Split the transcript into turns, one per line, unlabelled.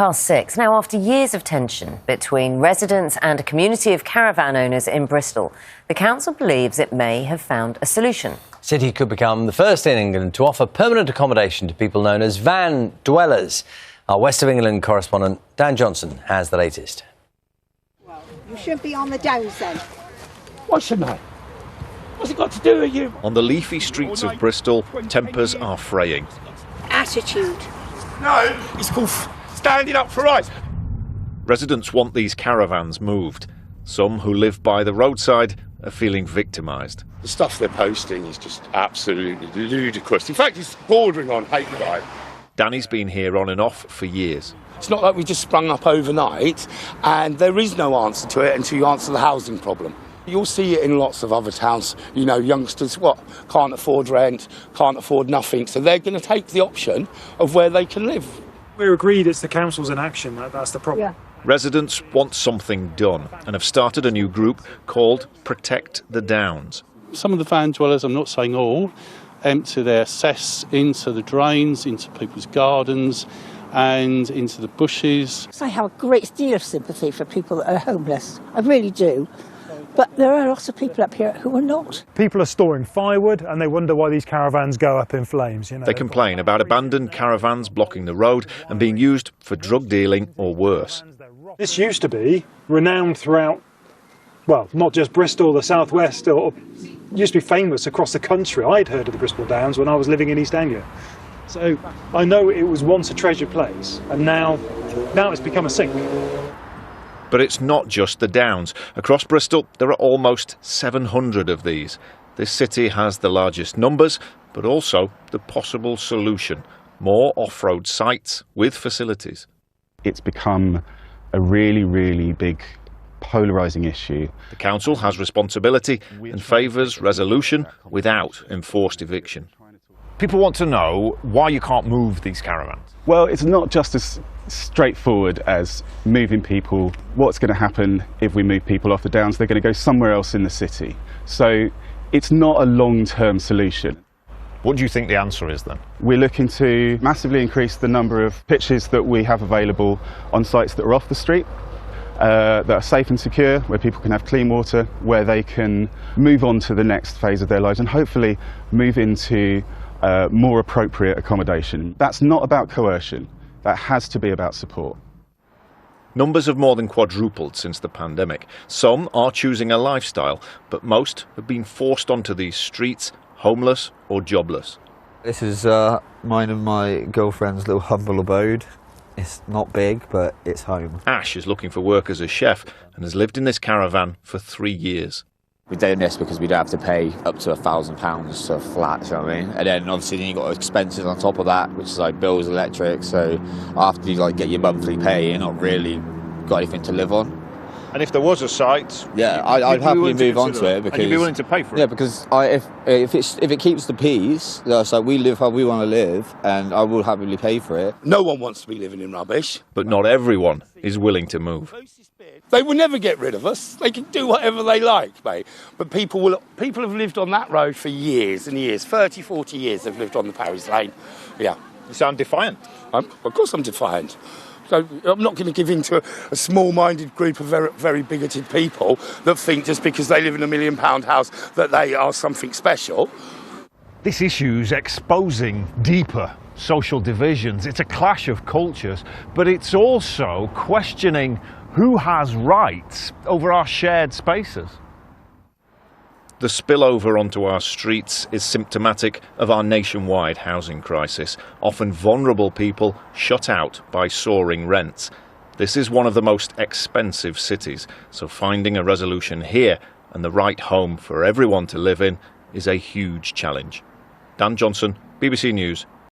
6:30. Now, after years of tension between residents and a community of caravan owners in Bristol, the council believes it may have found a solution.
The city could become the first in England to offer permanent accommodation to people known as van dwellers. Our West of England correspondent Dan Johnson has the latest.
Well, you should be on the downs then.
Why shouldn't I? What's it got to do with you?
On the leafy streets of Bristol, tempers are fraying.
Attitude.
No, it's called standing up for rights.
Residents want these caravans moved. Some who live by the roadside are feeling victimised.
The stuff they're posting is just absolutely ludicrous. In fact, it's bordering on hate crime.
Danny's been here on and off for years.
It's not like we just sprung up overnight, and there is no answer to it until you answer the housing problem. You'll see it in lots of other towns. You know, youngsters, can't afford rent, can't afford nothing, so they're going to take the option of where they can live.
We're agreed it's the council's inaction, that's the problem.
Yeah.
Residents want something done and have started a new group called Protect the Downs.
Some of the van dwellers, I'm not saying all, empty their cess into the drains, into people's gardens and into the bushes.
I have a great deal of sympathy for people that are homeless. I really do. But there are lots of people up here who are not.
People are storing firewood and they wonder why these caravans go up in flames. You know.
They complain about abandoned caravans blocking the road and being used for drug dealing or worse.
This used to be renowned throughout, well, not just Bristol, the southwest, or used to be famous across the country. I'd heard of the Bristol Downs when I was living in East Anglia. So I know it was once a treasured place and now it's become a sink.
But it's not just the Downs. Across Bristol, there are almost 700 of these. This city has the largest numbers, but also the possible solution: more off-road sites with facilities.
It's become a really, really big polarising issue.
The council has responsibility and favours resolution without enforced eviction.
People want to know why you can't move these caravans.
Well, it's not just as straightforward as moving people. What's going to happen if we move people off the Downs? They're going to go somewhere else in the city. So it's not a long-term solution.
What do you think the answer is then?
We're looking to massively increase the number of pitches that we have available on sites that are off the street, that are safe and secure, where people can have clean water, where they can move on to the next phase of their lives and hopefully move into more appropriate accommodation. That's not about coercion. That has to be about support.
Numbers have more than quadrupled since the pandemic. Some are choosing a lifestyle, but most have been forced onto these streets, homeless or jobless.
This is mine and my girlfriend's little humble abode. It's not big, but it's home.
Ash is looking for work as a chef and has lived in this caravan for 3 years.
We're doing this because we don't have to pay up to £1,000 to a flat, you know what I mean? And then obviously then you've got expenses on top of that, which is like bills, electric, so after you get your monthly pay, you're not really got anything to live on.
And if there was a site,
yeah, I'd happily move on to it because
and you'd be willing to pay for it.
Yeah, because if it keeps the peace, so we live how we want to live, and I will happily pay for it.
No one wants to be living in rubbish.
But not everyone is willing to move.
They will never get rid of us. They can do whatever they like, mate. But people have lived on that road for years and years. 30, 40 years they've lived on the Paris Lane. Yeah.
You sound defiant.
Of course I'm defiant. So I'm not going to give in to a small-minded group of very, very bigoted people that think just because they live in £1 million house that they are something special.
This issue's exposing deeper social divisions. It's a clash of cultures, but it's also questioning who has rights over our shared spaces.
The spillover onto our streets is symptomatic of our nationwide housing crisis. Often vulnerable people shut out by soaring rents. This is one of the most expensive cities, so finding a resolution here and the right home for everyone to live in is a huge challenge. Dan Johnson, BBC News,